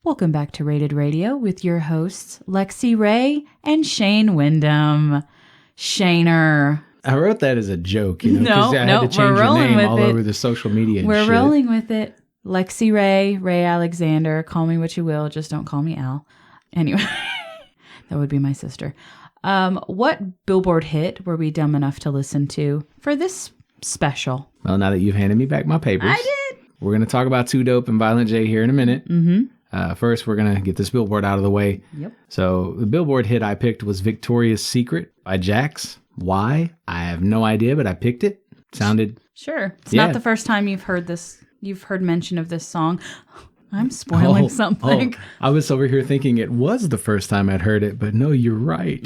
Welcome back to Rated Radio with your hosts, Lexi Ray and Shane Wyndham. Shaner. I wrote that as a joke, you know, because I had to change your name all over the social media and We're shit. rolling with it. Lexi Ray, Ray Alexander. Call me what you will, just don't call me Al. Anyway, that would be my sister. What Billboard hit were we dumb enough to listen to for this special? Well, now that you've handed me back my papers, I did. We're going to talk about Too Dope and Violent J here in a minute. Mm-hmm. First, we're going to get this Billboard out of the way. Yep. So the Billboard hit I picked was Victoria's Secret by Jax. Why? I have no idea, but I picked it. Sounded... Sure. It's not the first time you've heard this. You've heard mention of this song. I'm spoiling something. I was over here thinking it was the first time I'd heard it, but no, you're right.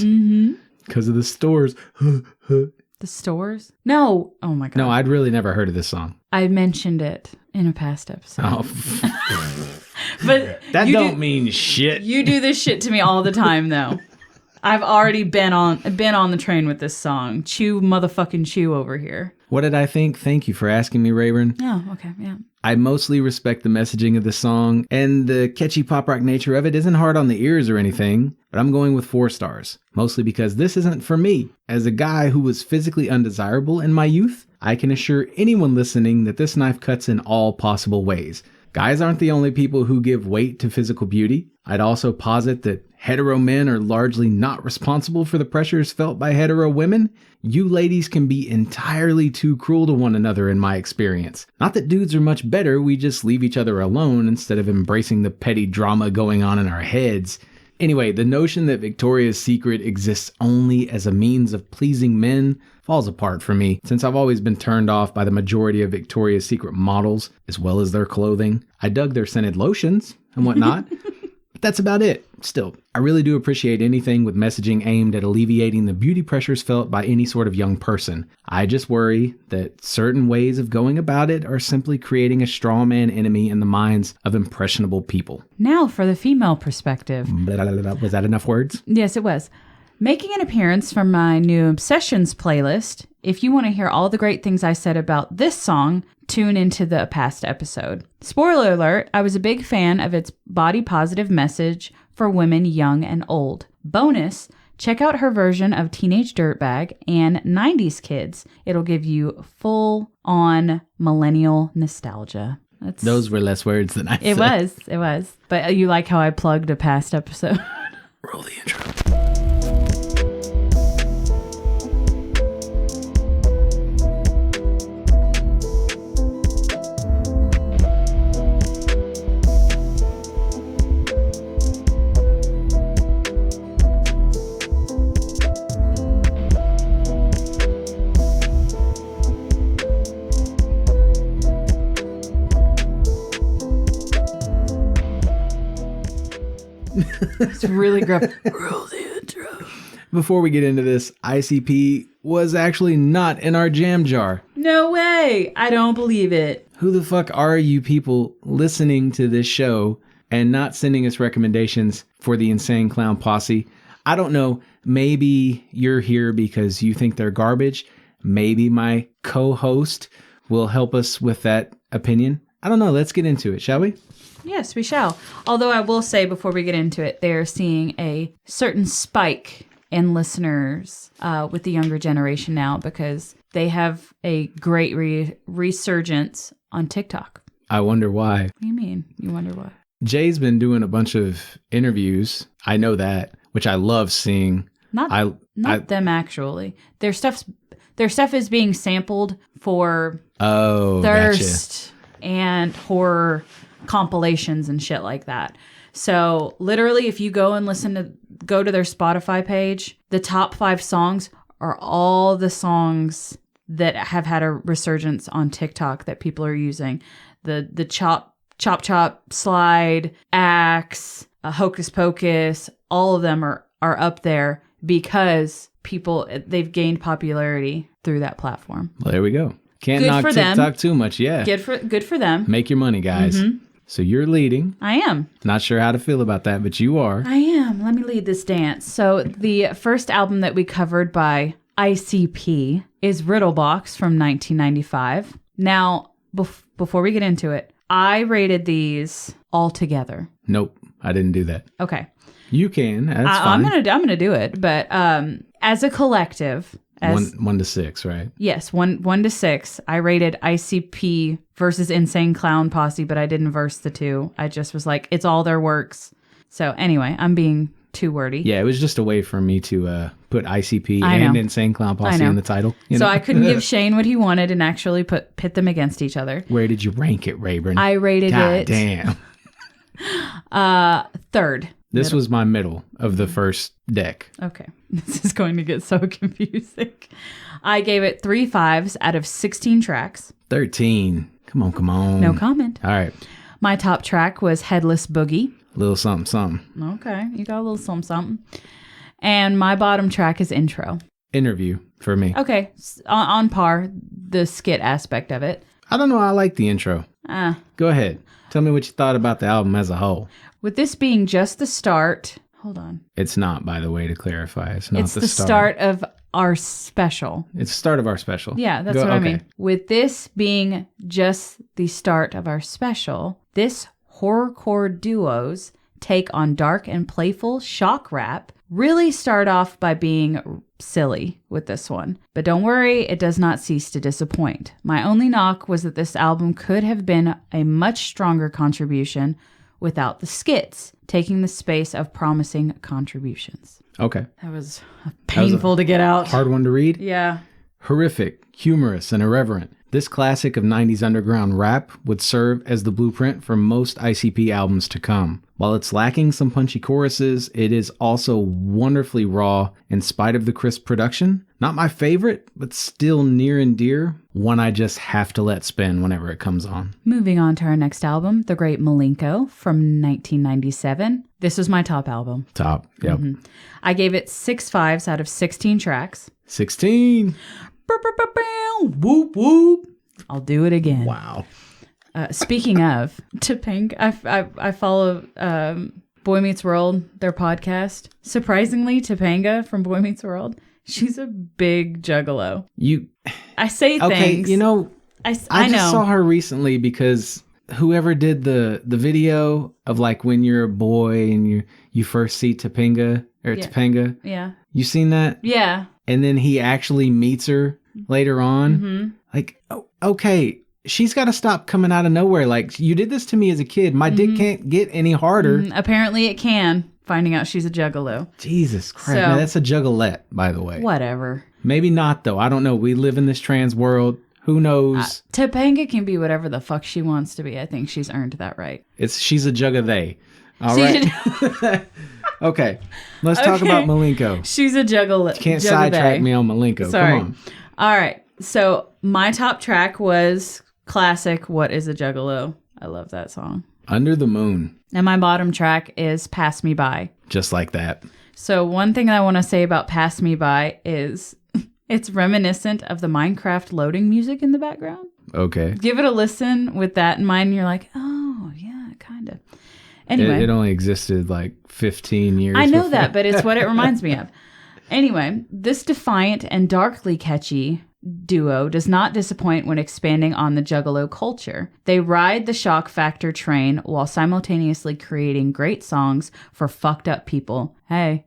Because of the stores. The stores? No. Oh my God. No, I'd really never heard of this song. I mentioned it in a past episode. Oh. But that don't mean shit. You do this shit to me all the time, though. I've already been on the train with this song. Chew motherfucking chew over here. What did I think? Thank you for asking me, Rayburn. Oh, okay, yeah. I mostly respect the messaging of the song, and the catchy pop rock nature of it isn't hard on the ears or anything, but I'm going with 4 stars, mostly because this isn't for me. As a guy who was physically undesirable in my youth, I can assure anyone listening that this knife cuts in all possible ways. Guys aren't the only people who give weight to physical beauty. I'd also posit that hetero men are largely not responsible for the pressures felt by hetero women. You ladies can be entirely too cruel to one another in my experience. Not that dudes are much better, we just leave each other alone instead of embracing the petty drama going on in our heads. Anyway, the notion that Victoria's Secret exists only as a means of pleasing men falls apart for me, since I've always been turned off by the majority of Victoria's Secret models, as well as their clothing. I dug their scented lotions and whatnot, but that's about it. Still, I really do appreciate anything with messaging aimed at alleviating the beauty pressures felt by any sort of young person. I just worry that certain ways of going about it are simply creating a straw man enemy in the minds of impressionable people. Now for the female perspective. Was that enough words? Yes, it was. Making an appearance from my new Obsessions playlist. If you want to hear all the great things I said about this song, tune into the past episode. Spoiler alert, I was a big fan of its body positive message for women young and old. Bonus, check out her version of Teenage Dirtbag and 90s Kids. It'll give you full-on millennial nostalgia. Those were less words than I said. It was. But you like how I plugged a past episode? Roll the intro. It's really gruff. Roll the intro. Before we get into this, ICP was actually not in our jam jar. No way. I don't believe it. Who the fuck are you people listening to this show and not sending us recommendations for the Insane Clown Posse? I don't know. Maybe you're here because you think they're garbage. Maybe my co-host will help us with that opinion. I don't know. Let's get into it, shall we? Yes, we shall. Although I will say before we get into it, they're seeing a certain spike in listeners with the younger generation now because they have a great resurgence on TikTok. I wonder why. What do you mean? You wonder why? Jay's been doing a bunch of interviews. I know that, which I love seeing. Not them actually. Their stuff is being sampled for thirst and horror compilations and shit like that. So literally, if you go and go to their Spotify page, the top 5 songs are all the songs that have had a resurgence on TikTok that people are using. The chop, slide, axe, hocus pocus, all of them are up there because they've gained popularity through that platform. Well, there we go. Can't knock TikTok too much, yeah. Good for them. Make your money, guys. Mm-hmm. So you're leading. I am. Not sure how to feel about that, but you are. I am. Let me lead this dance. So the first album that we covered by ICP is Riddle Box from 1995. Now, before we get into it, I rated these all together? Nope, I didn't do that. Okay. You can. That's fine. I'm gonna do it, but as a collective, one to 6, right? Yes, 1 to 6. I rated ICP versus Insane Clown Posse, but I didn't verse the two. I just was like, it's all their works. So anyway, I'm being too wordy. Yeah, it was just a way for me to put ICP and Insane Clown Posse in the title. You know? So I couldn't give Shane what he wanted and actually pit them against each other. Where did you rank it, Rayburn? I rated it. Damn. 3rd. This was my middle of the first deck. Okay. This is going to get so confusing. I gave it 3 5s out of 16 tracks. 13. Come on. No comment. All right. My top track was Headless Boogie. Little something. Okay. You got a little something. And my bottom track is Intro. Interview for me. Okay. On par, the skit aspect of it. I don't know. I like the intro. Go ahead. Tell me what you thought about the album as a whole. With this being just the start, hold on. It's not, by the way, to clarify. It's not the start of our special. It's the start of our special. Yeah, that's what I mean. With this being just the start of our special, this horrorcore duo's take on dark and playful shock rap really start off by being silly with this one. But don't worry, it does not cease to disappoint. My only knock was that this album could have been a much stronger contribution without the skits taking the space of promising contributions. Okay. That was painful to get out. Hard one to read? Yeah. Horrific, humorous, and irreverent. This classic of 90s underground rap would serve as the blueprint for most ICP albums to come. While it's lacking some punchy choruses, it is also wonderfully raw in spite of the crisp production. Not my favorite, but still near and dear. One I just have to let spin whenever it comes on. Moving on to our next album, The Great Milenko from 1997. This was my top album. Top, yep. Mm-hmm. I gave it 6 5s out of 16 tracks. 16. Whoop, whoop. I'll do it again. Wow. Speaking of, Topanga, I follow Boy Meets World, their podcast. Surprisingly, Topanga from Boy Meets World, she's a big juggalo. I say things. Okay, you know, I know. just saw her recently because whoever did the video of like when you're a boy and you first see Topanga or Topanga. Yeah. You seen that? Yeah. And then he actually meets her later on. Mm-hmm. Like, okay, she's got to stop coming out of nowhere. Like, you did this to me as a kid. My dick can't get any harder. Apparently it can, finding out she's a juggalo. Jesus Christ. Now, that's a juggalette, by the way. Whatever. Maybe not, though. I don't know. We live in this trans world. Who knows? Topanga can be whatever the fuck she wants to be. I think she's earned that right. She's a jugga-they. All right. Okay. Let's talk about Milenko. She's a juggalette. Can't sidetrack me on Milenko. Sorry. Come on. All right. So my top track was classic What Is a Juggalo? I love that song. Under the Moon. And my bottom track is Pass Me By. Just like that. So one thing I want to say about Pass Me By is it's reminiscent of the Minecraft loading music in the background. Okay. Give it a listen with that in mind and you're like, oh, yeah, kind of. Anyway. It only existed like 15 years I know before. that, but it's what it reminds me of. Anyway, this defiant and darkly catchy duo does not disappoint when expanding on the Juggalo culture. They ride the shock factor train while simultaneously creating great songs for fucked up people. Hey.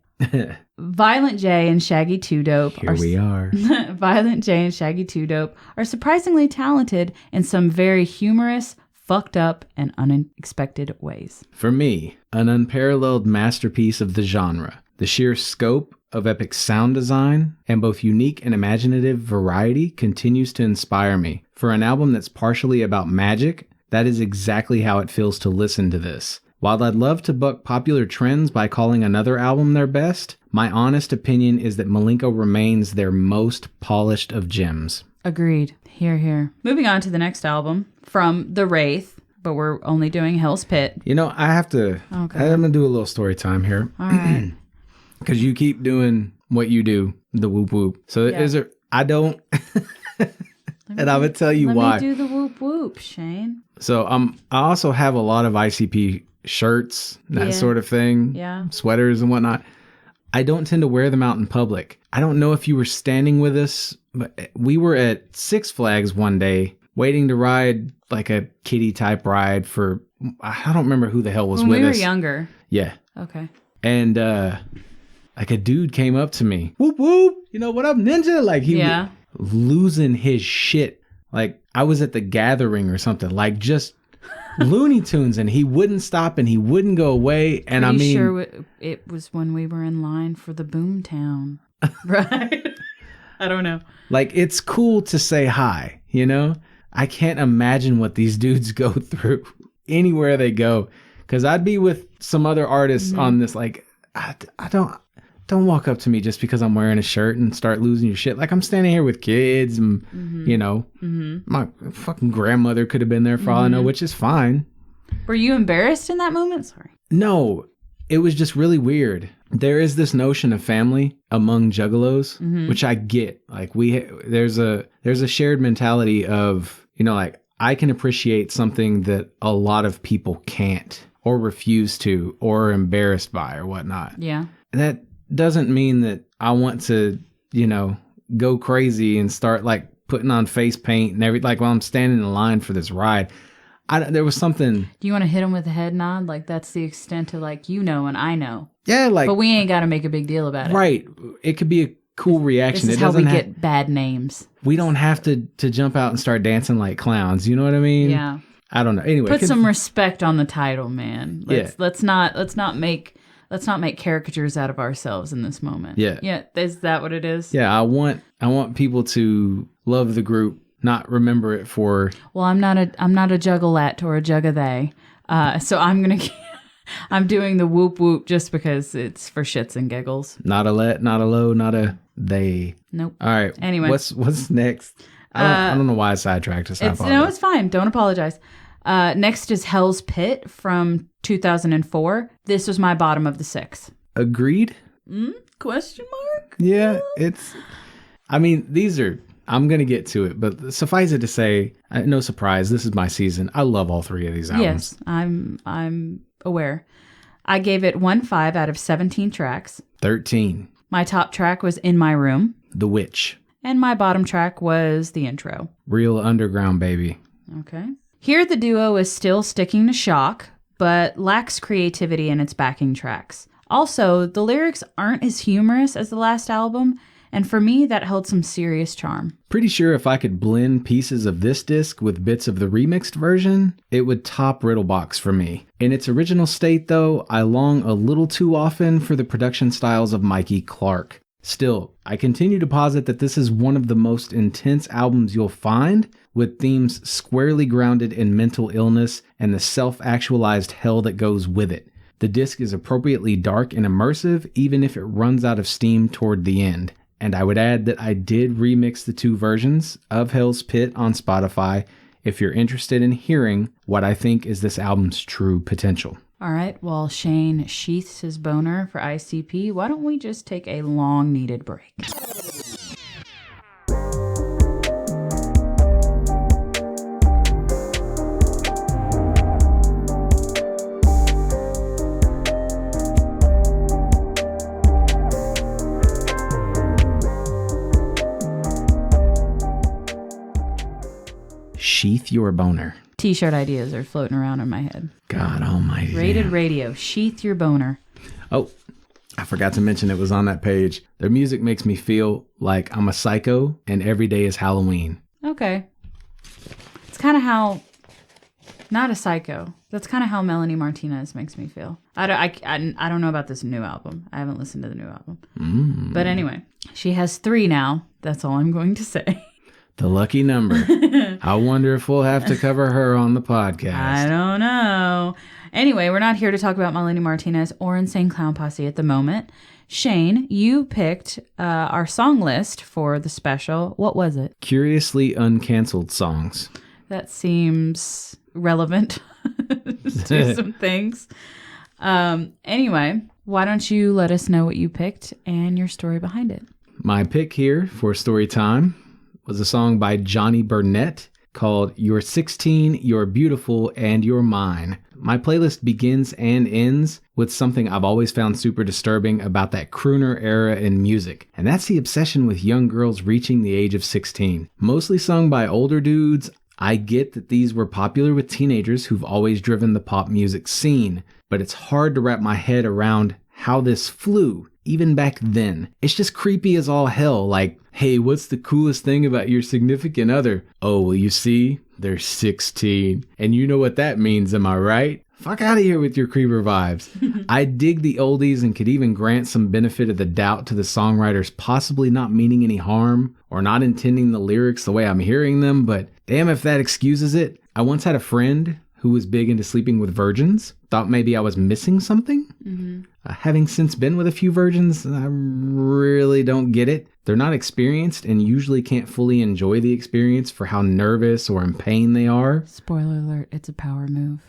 Violent J and Shaggy 2 Dope. Here we are. Violent J and Shaggy 2 Dope are surprisingly talented in some very humorous, fucked up, and unexpected ways. For me, an unparalleled masterpiece of the genre. The sheer scope of epic sound design and both unique and imaginative variety continues to inspire me. For an album that's partially about magic, that is exactly how it feels to listen to this. While I'd love to buck popular trends by calling another album their best, my honest opinion is that Milenko remains their most polished of gems. Agreed. Hear, hear. Moving on to the next album from The Wraith, but we're only doing Hell's Pit. You know, I have to... Okay. I'm going to do a little story time here. All right. Because you keep doing what you do, the whoop whoop. So is there... I don't... and I would tell you why. Let me do the whoop whoop, Shane. So I also have a lot of ICP shirts, that sort of thing. Yeah. Sweaters and whatnot. I don't tend to wear them out in public. I don't know if you were standing with us, but we were at Six Flags one day waiting to ride like a kiddie type ride for, I don't remember who the hell was when with us. we were younger. Yeah. Okay. And like a dude came up to me, whoop whoop, what up, ninja? Like he was losing his shit. Like I was at the gathering or something, like just Looney Tunes, and he wouldn't stop and he wouldn't go away. And I mean, sure it was when we were in line for the Boomtown, right? I don't know. Like it's cool to say hi, I can't imagine what these dudes go through anywhere they go. Because I'd be with some other artists on this, like, I don't walk up to me just because I'm wearing a shirt and start losing your shit. Like I'm standing here with kids and, my fucking grandmother could have been there for all I know, which is fine. Were you embarrassed in that moment? Sorry. No, it was just really weird. There is this notion of family among juggalos, which I get. Like there's a shared mentality of, like I can appreciate something that a lot of people can't or refuse to or are embarrassed by or whatnot. Yeah. That doesn't mean that I want to, go crazy and start like putting on face paint and everything. Like while I'm standing in line for this ride, there was something. Do you want to hit him with a head nod? Like that's the extent of like, and I know. Yeah. Like, but we ain't got to make a big deal about it. Right. It could be a cool reaction. This is how we get bad names. We don't have to jump out and start dancing like clowns. You know what I mean? Yeah. I don't know. Anyway, put some respect on the title, man. Let's not make caricatures out of ourselves in this moment. Yeah. Yeah. Is that what it is? Yeah. I want people to love the group, not remember it for. Well, I'm not a juggalette or a jugga-they. So I'm doing the whoop whoop just because it's for shits and giggles. Not a let, not a low, not a they. Nope. All right. Anyway, what's next? I don't know why I sidetracked us. No, it's fine. Don't apologize. Next is Hell's Pit from 2004. This was my bottom of the 6. Agreed? Question mark? Yeah, these are, I'm going to get to it, but suffice it to say, no surprise, this is my season. I love all 3 of these albums. Yes, I'm aware. I gave it 1.5 out of 17 tracks. 13. My top track was In My Room. The Witch. And my bottom track was the intro. Real underground, baby. Okay. Here the duo is still sticking to shock, but lacks creativity in its backing tracks. Also, the lyrics aren't as humorous as the last album, and for me, that held some serious charm. Pretty sure if I could blend pieces of this disc with bits of the remixed version, it would top Riddle Box for me. In its original state, though, I long a little too often for the production styles of Mikey Clark. Still, I continue to posit that this is one of the most intense albums you'll find, with themes squarely grounded in mental illness and the self-actualized hell that goes with it. The disc is appropriately dark and immersive, even if it runs out of steam toward the end. And I would add that I did remix the 2 versions of Hell's Pit on Spotify if you're interested in hearing what I think is this album's true potential. All right, while Shane sheaths his boner for ICP, why don't we just take a long-needed break? Sheath your boner. T-shirt ideas are floating around in my head. God almighty. Rated Radio, sheath your boner. Oh, I forgot to mention it was on that page. Their music makes me feel like I'm a psycho and every day is Halloween. Okay. It's kind of how, not a psycho. That's kind of how Melanie Martinez makes me feel. I don't know about this new album. I haven't listened to the new album. But anyway, she has 3 now. That's all I'm going to say. The lucky number. I wonder if we'll have to cover her on the podcast. I don't know. Anyway, we're not here to talk about Melanie Martinez or Insane Clown Posse at the moment. Shane, you picked our song list for the special. What was it? Curiously uncanceled songs. That seems relevant to some things. Anyway, why don't you let us know what you picked and your story behind it? My pick here for story time was a song by Johnny Burnett called You're 16, You're Beautiful, and You're Mine. My playlist begins and ends with something I've always found super disturbing about that crooner era in music, and that's the obsession with young girls reaching the age of 16. Mostly sung by older dudes, I get that these were popular with teenagers who've always driven the pop music scene, but it's hard to wrap my head around how this flew, even back then. It's just creepy as all hell, like, hey, what's the coolest thing about your significant other? Oh, well, you see, they're 16, and you know what that means, am I right? Fuck out of here with your creeper vibes. I dig the oldies and could even grant some benefit of the doubt to the songwriters possibly not meaning any harm or not intending the lyrics the way I'm hearing them, but damn if that excuses it. I once had a friend who was big into sleeping with virgins, thought maybe I was missing something. Mm-hmm. Having since been with a few virgins, I really don't get it. They're not experienced and usually can't fully enjoy the experience for how nervous or in pain they are. Spoiler alert, it's a power move.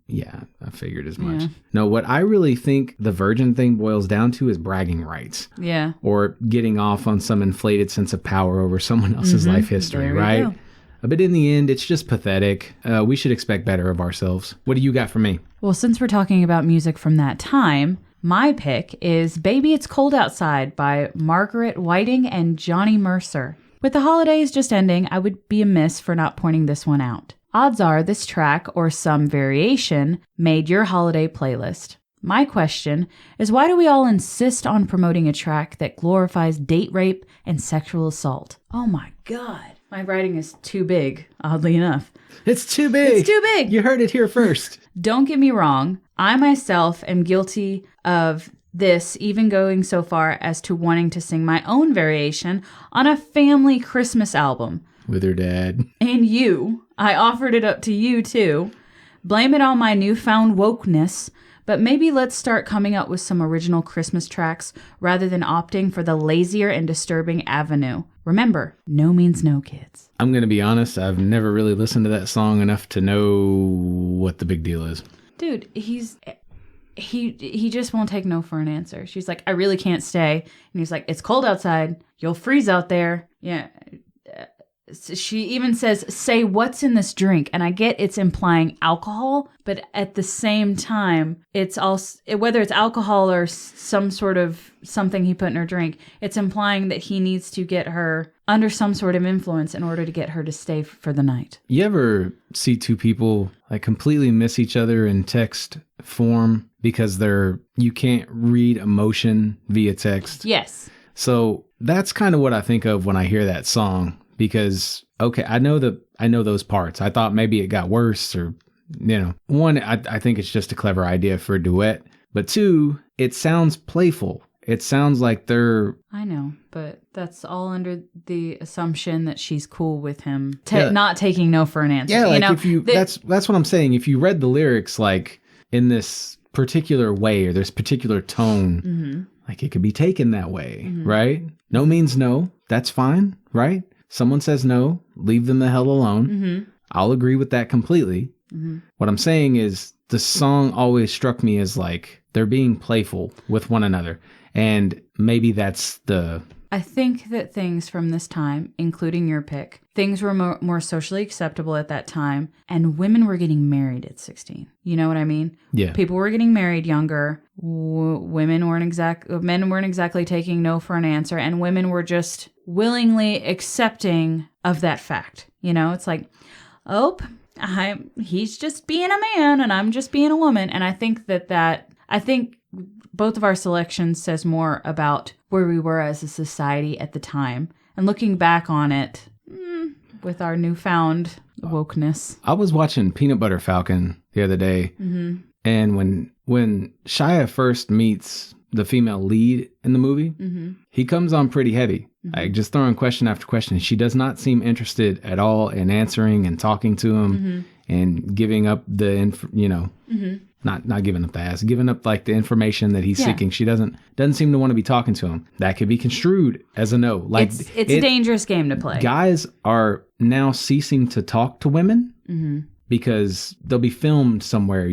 Yeah, I figured as much. Yeah. No, what I really think the virgin thing boils down to is bragging rights. Yeah. Or getting off on some inflated sense of power over someone else's life history, right? Go. But in the end, it's just pathetic. We should expect better of ourselves. What do you got for me? Well, since we're talking about music from that time, my pick is Baby It's Cold Outside by Margaret Whiting and Johnny Mercer. With the holidays just ending, I would be amiss for not pointing this one out. Odds are this track, or some variation, made your holiday playlist. My question is, why do we all insist on promoting a track that glorifies date rape and sexual assault? Oh my God. My writing is too big, oddly enough. It's too big. It's too big. You heard it here first. Don't get me wrong. I myself am guilty of this, even going so far as to wanting to sing my own variation on a family Christmas album. With her dad. And you. I offered it up to you, too. Blame it on my newfound wokeness, but maybe let's start coming up with some original Christmas tracks rather than opting for the lazier and disturbing avenue. Remember, no means no, kids. I'm going to be honest, I've never really listened to that song enough to know what the big deal is. Dude, he just won't take no for an answer. She's like, I really can't stay. And he's like, it's cold outside. You'll freeze out there. Yeah. She even says, say what's in this drink. And I get it's implying alcohol, but at the same time, it's also, whether it's alcohol or some sort of something he put in her drink, it's implying that he needs to get her under some sort of influence in order to get her to stay for the night. You ever see two people like completely miss each other in text form because you can't read emotion via text? Yes. So that's kind of what I think of when I hear that song. Because, okay, I know those parts. I thought maybe it got worse or, one, I think it's just a clever idea for a duet. But two, it sounds playful. It sounds like they're... I know, but that's all under the assumption that she's cool with him not taking no for an answer. Yeah, like if you... That's what I'm saying. If you read the lyrics like in this particular way or this particular tone, like it could be taken that way, right? No means no. That's fine, right? Someone says no, leave them the hell alone. I'll agree with that completely. What I'm saying is the song always struck me as like they're being playful with one another. And maybe that's the... I think that things from this time, including your pick, things were more socially acceptable at that time, and women were getting married at 16. You know what I mean? Yeah. People were getting married younger. Men weren't exactly taking no for an answer, and women were just willingly accepting of that fact. It's like, he's just being a man, and I'm just being a woman. And I think I think both of our selections says more about where we were as a society at the time. And looking back on it, with our newfound wokeness. I was watching Peanut Butter Falcon the other day. And when Shia first meets the female lead in the movie, he comes on pretty heavy. Like just throwing question after question. She does not seem interested at all in answering and talking to him and giving up the, not giving up the ass, giving up like the information that he's seeking. She doesn't seem to want to be talking to him. That could be construed as a no. Like it's a dangerous game to play. Guys are now ceasing to talk to women because they'll be filmed somewhere,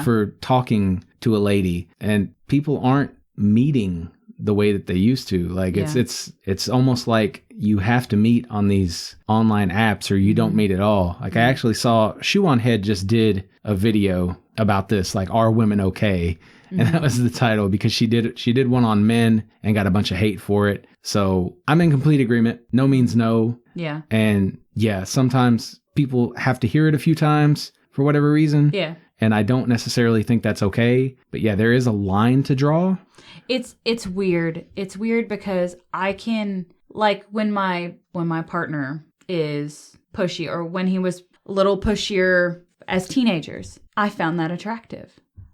for talking to a lady, and people aren't meeting the way that they used to. Like it's almost like you have to meet on these online apps or you don't meet at all. Like I actually saw Shoe on Head just did a video about this, like, are women okay? And that was the title because she did one on men and got a bunch of hate for it. So I'm in complete agreement. No means no. Yeah. And yeah, sometimes people have to hear it a few times for whatever reason. Yeah. And I don't necessarily think that's okay. But yeah, there is a line to draw. It's weird. It's weird because I can, like, when my partner is pushy, or when he was a little pushier as teenagers, I found that attractive.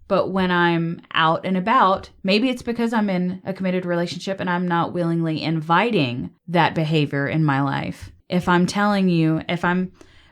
But when I'm out and about, maybe it's because I'm in a committed relationship and I'm not willingly inviting that behavior in my life. If I'm telling you,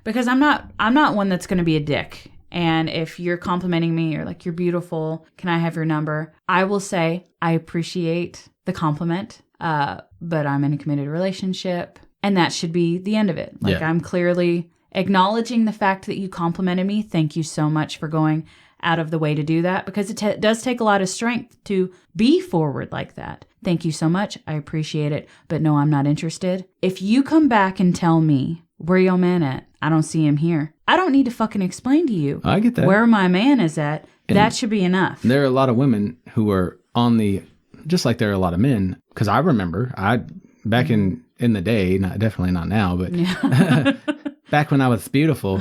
because I'm not one that's going to be a dick. And if you're complimenting me, or like, you're beautiful, can I have your number? I will say, I appreciate the compliment, but I'm in a committed relationship, and that should be the end of it. Like, I'm clearly acknowledging the fact that you complimented me. Thank you so much for going out of the way to do that, because it does take a lot of strength to be forward like that. Thank you so much. I appreciate it. But no, I'm not interested. If you come back and tell me, where your man at? I don't see him here. I don't need to fucking explain to you. I get that. Where my man is at. And that should be enough. There are a lot of women who are just like there are a lot of men. Because I remember, back in the day, definitely not now, but back when I was beautiful,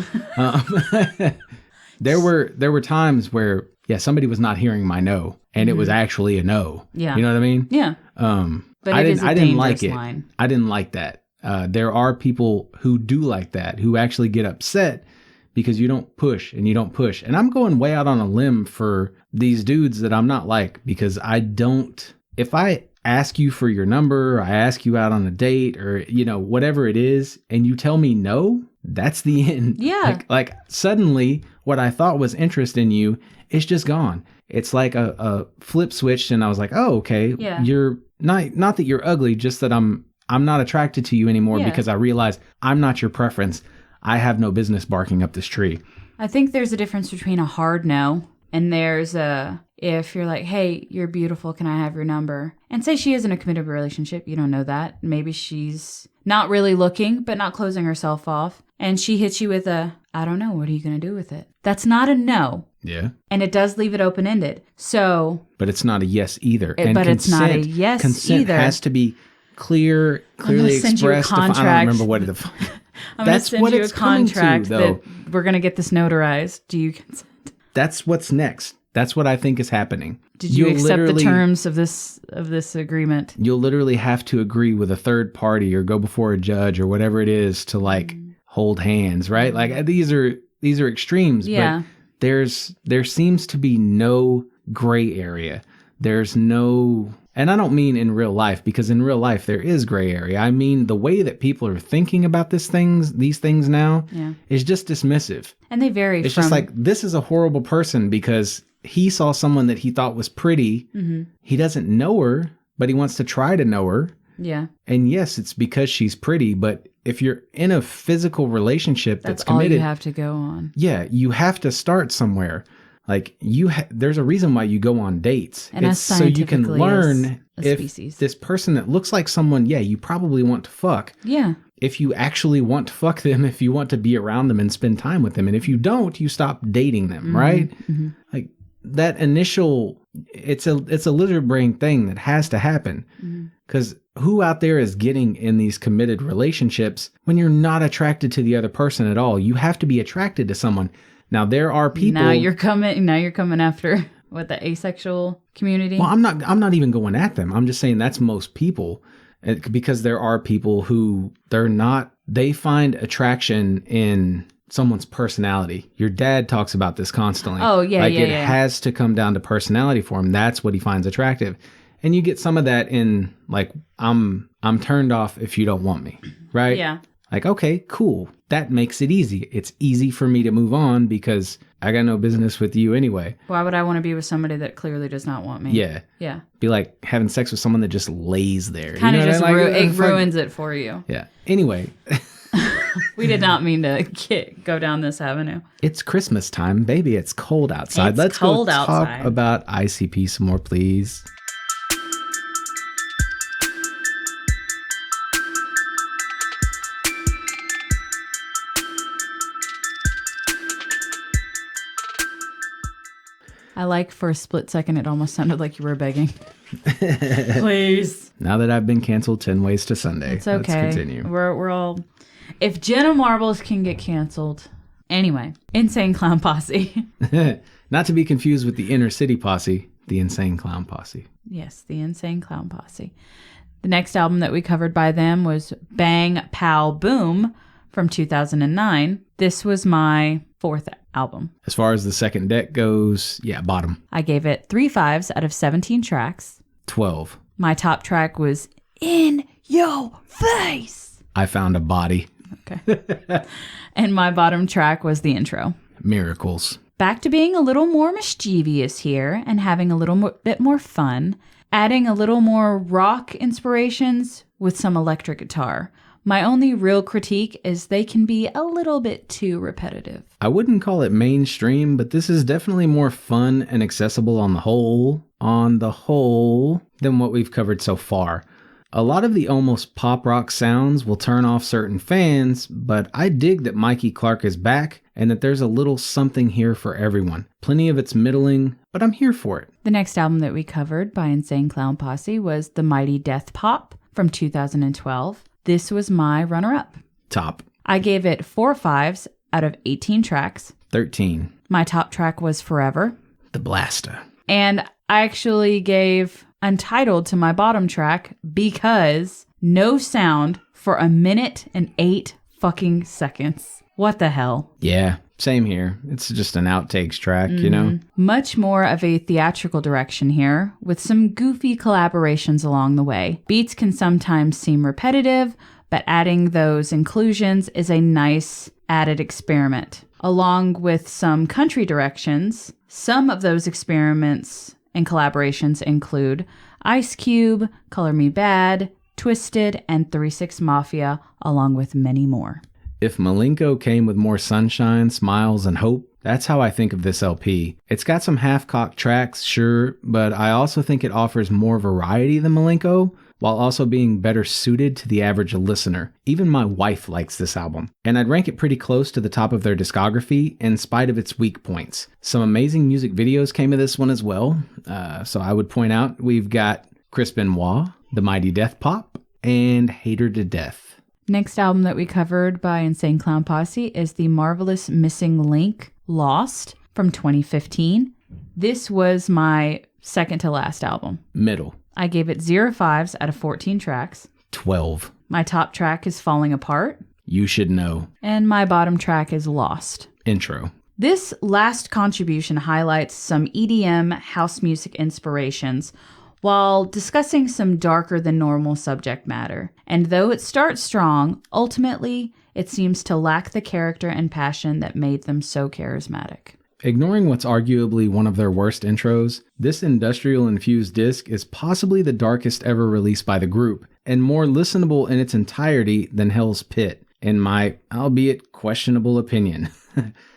there were times where, somebody was not hearing my no, and it was actually a no. Yeah. You know what I mean? Yeah. But I didn't like it. Line. I didn't like that. There are people who do like that, who actually get upset because you don't push and you don't push. And I'm going way out on a limb for these dudes that I'm not like, because if I ask you for your number, or I ask you out on a date, or, whatever it is, and you tell me no, that's the end. Yeah. Like suddenly what I thought was interest in you is just gone. It's like a flip switched, and I was like, oh, okay. Yeah. You're not that you're ugly, just that I'm not attracted to you anymore, because I realize I'm not your preference. I have no business barking up this tree. I think there's a difference between a hard no, and there's if you're like, hey, you're beautiful, can I have your number? And say she is in a committed relationship, you don't know that. Maybe she's not really looking, but not closing herself off. And she hits you with I don't know, what are you going to do with it? That's not a no. Yeah. And it does leave it open-ended. So. But it's not a yes either. It's not a yes consent either. Consent has to be clearly expressed. I don't remember what the fuck. I'm going to send you a contract that we're going to get this notarized. Do you consent? That's what's next. That's what I think is happening. Did you accept the terms of this agreement? You'll literally have to agree with a third party, or go before a judge, or whatever it is, to like hold hands, right? Like these are extremes. Yeah. But there seems to be no gray area. There's no. And I don't mean in real life, because in real life there is gray area. I mean the way that people are thinking about these things now is just dismissive. And they vary. It's just like, this is a horrible person because he saw someone that he thought was pretty. Mm-hmm. He doesn't know her, but he wants to try to know her. Yeah. And yes, it's because she's pretty, but if you're in a physical relationship that's committed, all you have to go on. Yeah, you have to start somewhere. Like there's a reason why you go on dates. And it's so you can learn if species. This person that looks like someone, you probably want to fuck. Yeah. If you actually want to fuck them, if you want to be around them and spend time with them. And if you don't, you stop dating them, right? Mm-hmm. Like that initial, it's a lizard brain thing that has to happen. Because who out there is getting in these committed relationships when you're not attracted to the other person at all? You have to be attracted to someone. Now there are people. Now you're coming after the asexual community. Well, I'm not even going at them. I'm just saying that's most people, because there are people who they find attraction in someone's personality. Your dad talks about this constantly. Oh yeah, it has to come down to personality for him. That's what he finds attractive. And you get some of that in like, I'm turned off if you don't want me, right? Yeah. Like, okay, cool. That makes it easy. It's easy for me to move on because I got no business with you anyway. Why would I want to be with somebody that clearly does not want me? Yeah. Yeah. Be like having sex with someone that just lays there. Kind of just it ruins it for you. Yeah. Anyway. We did not mean to go down this avenue. It's Christmas time, baby. It's cold outside. Let's go talk about ICP some more, please. I like for a split second, it almost sounded like you were begging. Please. Now that I've been canceled 10 ways to Sunday, it's okay. Let's continue. We're all If Jenna Marbles can get canceled. Anyway, Insane Clown Posse. Not to be confused with the Inner City Posse, the Insane Clown Posse. Yes, the Insane Clown Posse. The next album that we covered by them was Bang Pow Boom from 2009. This was my 4th album. As far as the second deck goes, bottom. I gave it 3 5s out of 17 tracks. 12. My top track was In Your Face. I found a body. Okay. And my bottom track was the intro. Miracles. Back to being a little more mischievous here and having a little bit more fun, adding a little more rock inspirations with some electric guitar. My only real critique is they can be a little bit too repetitive. I wouldn't call it mainstream, but this is definitely more fun and accessible on the whole, than what we've covered so far. A lot of the almost pop rock sounds will turn off certain fans, but I dig that Mikey Clark is back and that there's a little something here for everyone. Plenty of it's middling, but I'm here for it. The next album that we covered by Insane Clown Posse was The Mighty Death Pop from 2012. This was my runner-up. Top. I gave it 4 5s out of 18 tracks. 13. My top track was Forever. The Blaster. And I actually gave Untitled to my bottom track because no sound for 1 minute and 8 fucking seconds. What the hell? Yeah, same here. It's just an outtakes track, you know? Much more of a theatrical direction here, with some goofy collaborations along the way. Beats can sometimes seem repetitive, but adding those inclusions is a nice added experiment. Along with some country directions, some of those experiments and collaborations include Ice Cube, Color Me Bad, Twisted, and 3-6 Mafia, along with many more. If Milenko came with more sunshine, smiles, and hope, that's how I think of this LP. It's got some half-cocked tracks, sure, but I also think it offers more variety than Milenko, while also being better suited to the average listener. Even my wife likes this album, and I'd rank it pretty close to the top of their discography in spite of its weak points. Some amazing music videos came of this one as well, so I would point out we've got Chris Benoit, The Mighty Death Pop, and Hater to Death. Next album that we covered by Insane Clown Posse is The Marvelous Missing Link, Lost, from 2015. This was my second to last album. Middle. I gave it 0 5s out of 14 tracks. 12. My top track is Falling Apart. You Should Know. And my bottom track is Lost. Intro. This last contribution highlights some EDM house music inspirations while discussing some darker than normal subject matter. And though it starts strong, ultimately it seems to lack the character and passion that made them so charismatic. Ignoring what's arguably one of their worst intros, this industrial-infused disc is possibly the darkest ever released by the group, and more listenable in its entirety than Hell's Pit, in my, albeit questionable opinion.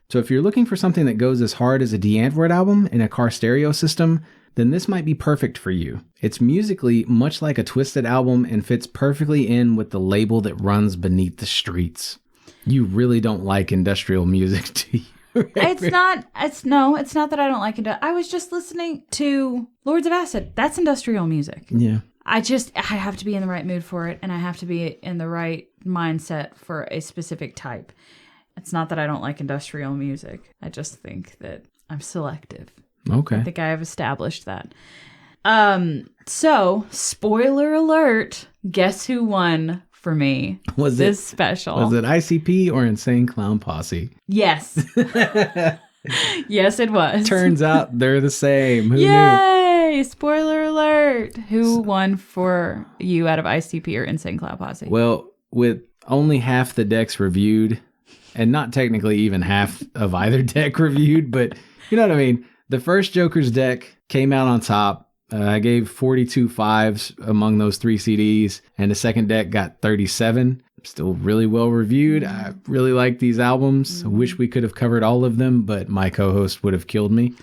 So if you're looking for something that goes as hard as a de-Antwoord album in a car stereo system, then this might be perfect for you. It's musically much like a Twisted album and fits perfectly in with the label that runs beneath the streets. You really don't like industrial music, do you? It's not that I don't like it. I was just listening to Lords of Acid. That's industrial music. Yeah. I have to be in the right mood for it, and I have to be in the right mindset for a specific type. It's not that I don't like industrial music. I just think that I'm selective. Okay. I think I have established that. So, spoiler alert, guess who won for me this special? Was it ICP or Insane Clown Posse? Yes. Yes, it was. Turns out they're the same. Who knew? Yay! Spoiler alert. Who won for you out of ICP or Insane Clown Posse? Well, with only half the decks reviewed, and not technically even half of either deck reviewed, but you know what I mean? The first Joker's deck came out on top. I gave 42 5s among those 3 CDs, and the second deck got 37. Still really well reviewed. I really like these albums. I wish we could have covered all of them, but my co-host would have killed me.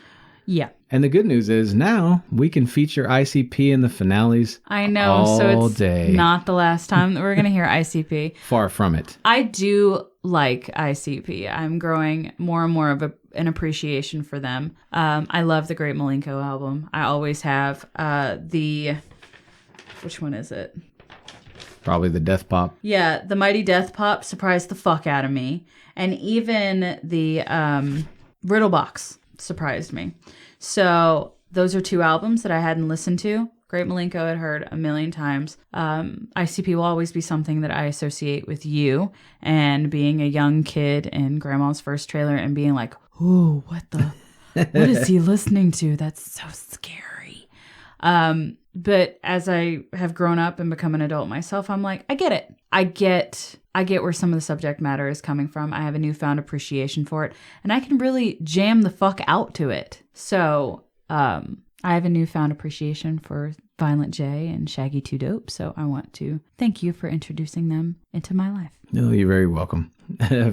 Yeah. And the good news is now we can feature ICP in the finales. I know, all so it's day. Not the last time that we're going to hear ICP. Far from it. I do like ICP. I'm growing more and more of an appreciation for them. I love the Great Milenko album. I always have. Which one is it? Probably the Death Pop. Yeah, the Mighty Death Pop surprised the fuck out of me. And even the Riddle Box surprised me. So those are 2 albums that I hadn't listened to. Great Milenko I'd heard a million times. ICP will always be something that I associate with you. And being a young kid in Grandma's first trailer and being like, ooh, what is he listening to? That's so scary. But as I have grown up and become an adult myself, I'm like, I get it. I get where some of the subject matter is coming from. I have a newfound appreciation for it, and I can really jam the fuck out to it. So, I have a newfound appreciation for Violent J and Shaggy 2 Dope. So I want to thank you for introducing them into my life. No, you're very welcome.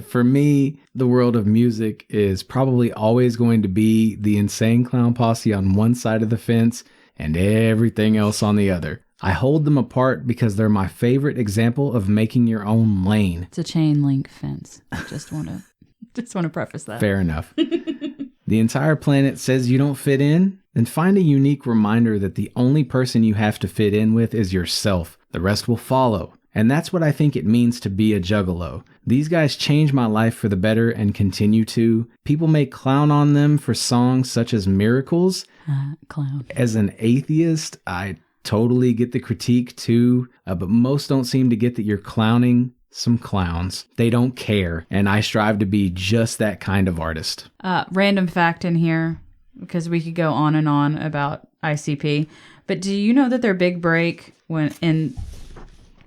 For me, the world of music is probably always going to be the Insane Clown Posse on one side of the fence and everything else on the other. I hold them apart because they're my favorite example of making your own lane. It's a chain link fence. I just want to preface that. Fair enough. The entire planet says you don't fit in, then find a unique reminder that the only person you have to fit in with is yourself. The rest will follow. And that's what I think it means to be a Juggalo. These guys changed my life for the better and continue to. People may clown on them for songs such as Miracles. Clown. As an atheist, I totally get the critique too, but most don't seem to get that you're clowning some clowns. They don't care, and I strive to be just that kind of artist. Random fact in here, because we could go on and on about ICP, but do you know that their big break when in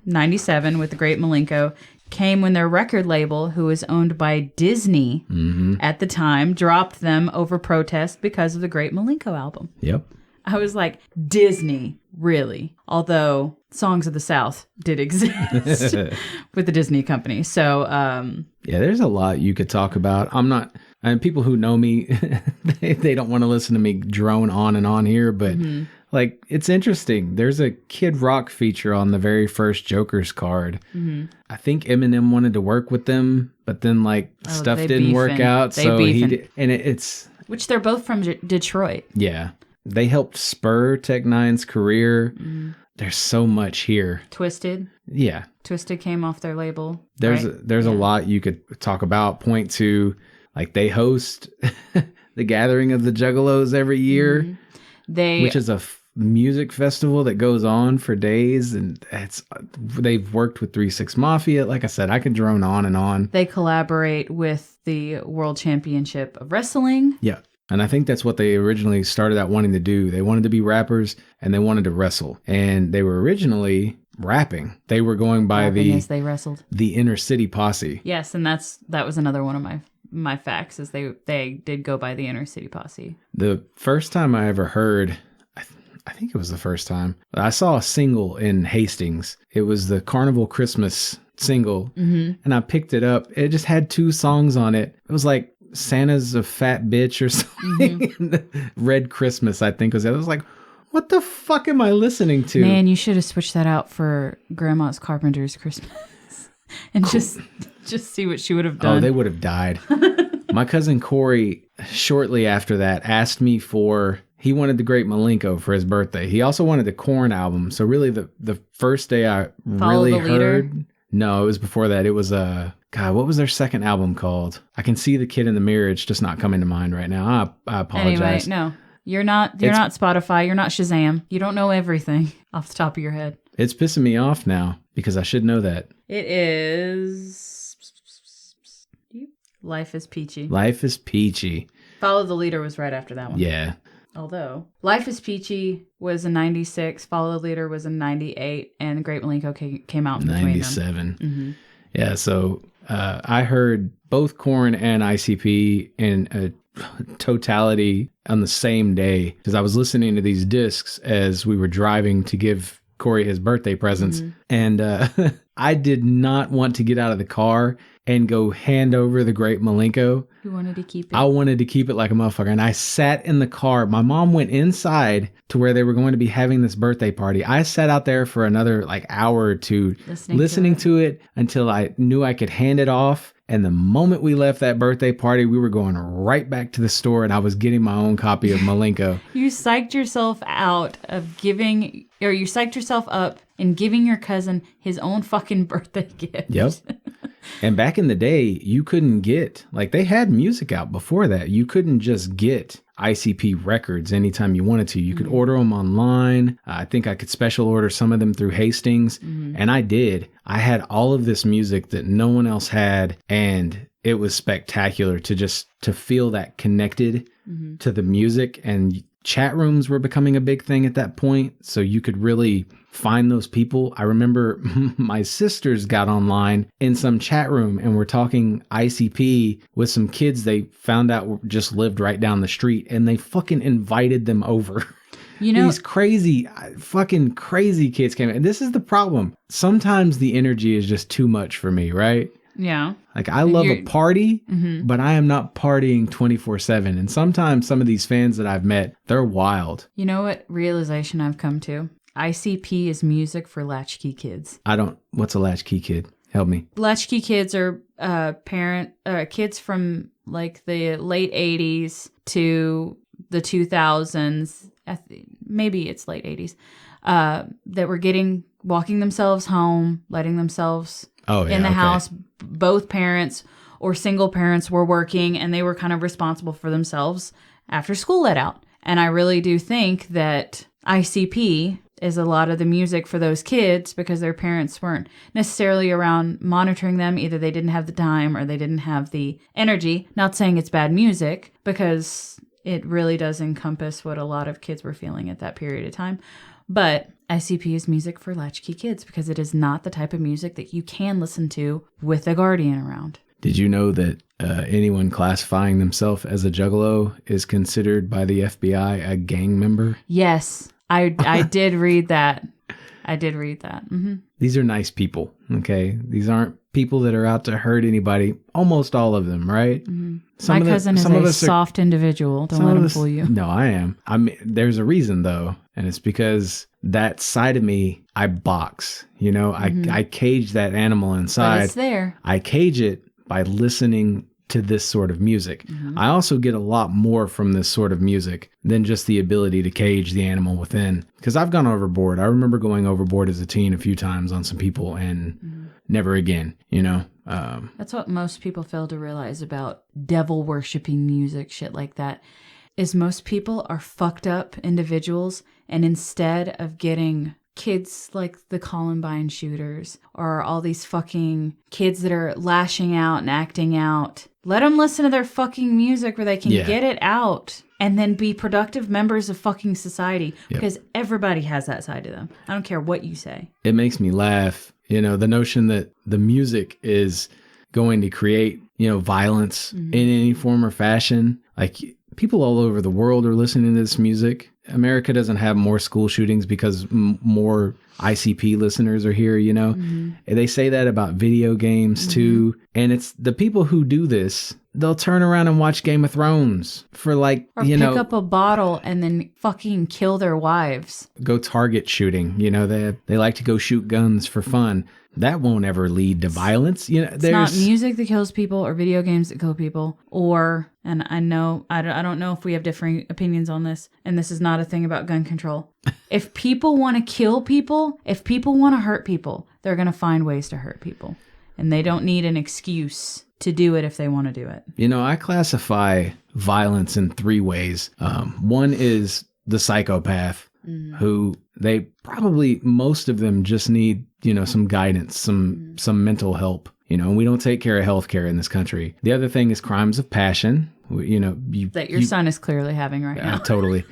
97 with the Great Milenko came when their record label, who was owned by Disney at the time, dropped them over protest because of the Great Milenko album? Yep. I was like, Disney, really? Although Songs of the South did exist with the Disney company. So, yeah, there's a lot you could talk about. And people who know me, they don't want to listen to me drone on and on here, but like, it's interesting. There's a Kid Rock feature on the very first Joker's card. I think Eminem wanted to work with them, but then stuff didn't work out. So he did, and it's which they're both from Detroit. Yeah. They helped spur Tech Nine's career. There's so much here. Twisted. Yeah. Twisted came off their label. There's a lot you could talk about, point to, like, they host the Gathering of the Juggalos every year, which is a music festival that goes on for days, and they've worked with 3-6 Mafia. Like I said, I could drone on and on. They collaborate with the World Championship of Wrestling. Yeah. And I think that's what they originally started out wanting to do. They wanted to be rappers and they wanted to wrestle. And they were originally rapping. They were going by as they wrestled. The Inner City Posse. Yes, and that was another one of my facts, is they did go by the Inner City Posse. The first time I ever heard, I think it was the first time, I saw a single in Hastings. It was the Carnival Christmas single. And I picked it up. It just had 2 songs on it. It was like Santa's a Fat Bitch or something. Red Christmas, I think was it. I was like, what the fuck am I listening to? Man, you should have switched that out for Grandma's Carpenter's Christmas and just see what she would have done. Oh, they would have died. My cousin Corey, shortly after that, asked me he wanted the Great Milenko for his birthday. He also wanted the Korn album. So really the first day I really heard... No, it was before that. It was God, what was their second album called? I can see the kid in the mirror. It's just not coming to mind right now. I apologize. Anyway, no. You're not Spotify. You're not Shazam. You don't know everything off the top of your head. It's pissing me off now because I should know that. It is Life is Peachy. Life is Peachy. Follow the Leader was right after that one. Yeah. Although Life is Peachy was in 96, Follow the Leader was in 98, and the Great Milenko came out in between 97. them. Yeah, so I heard both Korn and ICP in a totality on the same day because I was listening to these discs as we were driving to give Corey his birthday presents. And I did not want to get out of the car and go hand over the Great Milenko. You wanted to keep it? I wanted to keep it like a motherfucker. And I sat in the car. My mom went inside to where they were going to be having this birthday party. I sat out there for another hour or two listening to it until I knew I could hand it off And the moment we left that birthday party, we were going right back to the store and I was getting my own copy of Milenko. You psyched yourself out of giving, or you psyched yourself up in giving your cousin his own fucking birthday gift. Yep. And back in the day, you couldn't get, like, they had music out before that. You couldn't just get ICP records anytime you wanted to. You could order them online. I think I could special order some of them through Hastings. And I did. I had all of this music that no one else had. And it was spectacular to feel that connected to the music. And chat rooms were becoming a big thing at that point. So you could really find those people. I remember my sisters got online in some chat room and were talking ICP with some kids they found out just lived right down the street, and they fucking invited them over. You know, these fucking crazy kids came in. And this is the problem. Sometimes the energy is just too much for me, right? Yeah. Like, I love a party, but I am not partying 24/7. And sometimes some of these fans that I've met, they're wild. You know what realization I've come to? ICP is music for latchkey kids. What's a latchkey kid? Help me. Latchkey kids are kids from like the late 80s to the 2000s. Maybe it's late 80s. That were walking themselves home, letting themselves in the house. Both parents or single parents were working, and they were kind of responsible for themselves after school let out. And I really do think that ICP is a lot of the music for those kids because their parents weren't necessarily around monitoring them. Either they didn't have the time or they didn't have the energy. Not saying it's bad music, because it really does encompass what a lot of kids were feeling at that period of time. But ICP is music for latchkey kids because it is not the type of music that you can listen to with a guardian around. Did you know that anyone classifying themselves as a Juggalo is considered by the FBI a gang member? Yes, I did read that. I did read that. Mm-hmm. These are nice people, okay? These aren't people that are out to hurt anybody. Almost all of them, right? Mm-hmm. My cousin is a soft individual. Don't let him fool you. No, I am. There's a reason, though, and it's because that side of me, I box. You know, I cage that animal inside. But it's there. I cage it by listening to this sort of music. I also get a lot more from this sort of music than just the ability to cage the animal within. Because I've gone overboard. I remember going overboard as a teen a few times on some people and never again, you know? That's what most people fail to realize about devil worshipping music, shit like that, is most people are fucked up individuals, and instead of getting kids like the Columbine shooters or all these fucking kids that are lashing out and acting out, let them listen to their fucking music where they can get it out and then be productive members of fucking society, because everybody has that side to them. I don't care what you say. It makes me laugh. You know, the notion that the music is going to create, you know, violence in any form or fashion. Like, people all over the world are listening to this music. America doesn't have more school shootings because more ICP listeners are here, you know? And they say that about video games too. And it's the people who do this, they'll turn around and watch Game of Thrones for like, or pick up a bottle and then fucking kill their wives. Go target shooting. You know, they like to go shoot guns for fun. That won't ever lead to violence. You know, it's not music that kills people or video games that kill people, and I don't know if we have differing opinions on this, and this is not a thing about gun control. If people want to kill people, if people want to hurt people, they're going to find ways to hurt people, and they don't need an excuse to do it if they want to do it. You know, I classify violence in 3 ways. One is the psychopath, who they probably, most of them just need, you know, some guidance, some mental help. You know, and we don't take care of healthcare in this country. The other thing is crimes of passion. You know, that your son is clearly having right now. Totally.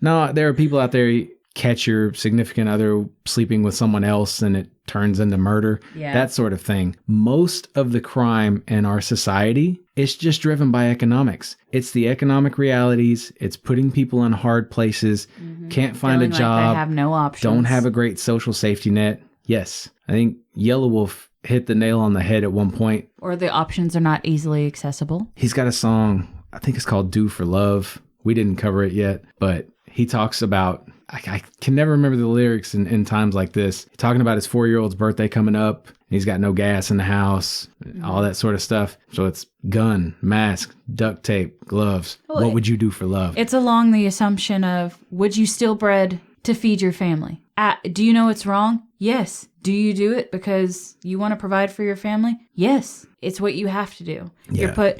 No, there are people out there, catch your significant other sleeping with someone else and it turns into murder. Yeah. That sort of thing. Most of the crime in our society is just driven by economics. It's the economic realities. It's putting people in hard places, can't find a job. Like they have no options. Don't have a great social safety net. Yes, I think Yellow Wolf hit the nail on the head at one point. Or the options are not easily accessible. He's got a song, I think it's called Do for Love. We didn't cover it yet, but he talks about I can never remember the lyrics in times like this. Talking about his 4-year-old's birthday coming up. He's got no gas in the house, all that sort of stuff. So it's gun, mask, duct tape, gloves. Well, what would you do for love? It's along the assumption of, would you steal bread to feed your family? Do you know it's wrong? Yes. Do you do it because you want to provide for your family? Yes. It's what you have to do. Yeah.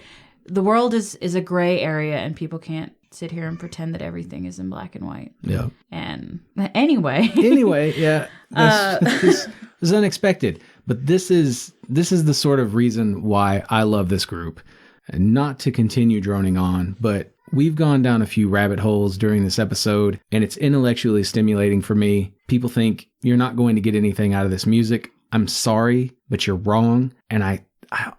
The world is a gray area, and people can't sit here and pretend that everything is in black and white. Yeah. And anyway, yeah. This is unexpected. But this is the sort of reason why I love this group. And not to continue droning on, but we've gone down a few rabbit holes during this episode, and it's intellectually stimulating for me. People think you're not going to get anything out of this music. I'm sorry, but you're wrong. And I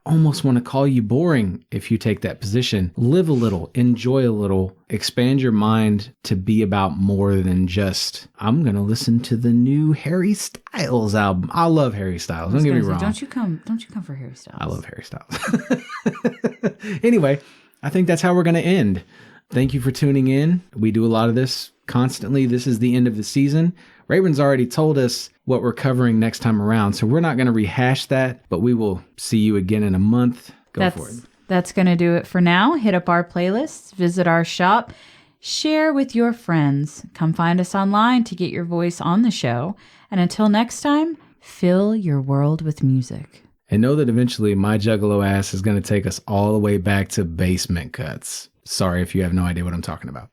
almost want to call you boring if you take that position. Live a little, enjoy a little, expand your mind to be about more than just, I'm going to listen to the new Harry Styles album. I love Harry Styles. Don't get me wrong. Don't you come for Harry Styles. I love Harry Styles. Anyway, I think that's how we're going to end. Thank you for tuning in. We do a lot of this constantly. This is the end of the season. Rayburn's already told us what we're covering next time around, so we're not going to rehash that, but we will see you again in a month. Go for it. That's going to do it for now. Hit up our playlists, visit our shop, share with your friends. Come find us online to get your voice on the show. And until next time, fill your world with music. And know that eventually my Juggalo ass is going to take us all the way back to basement cuts. Sorry if you have no idea what I'm talking about.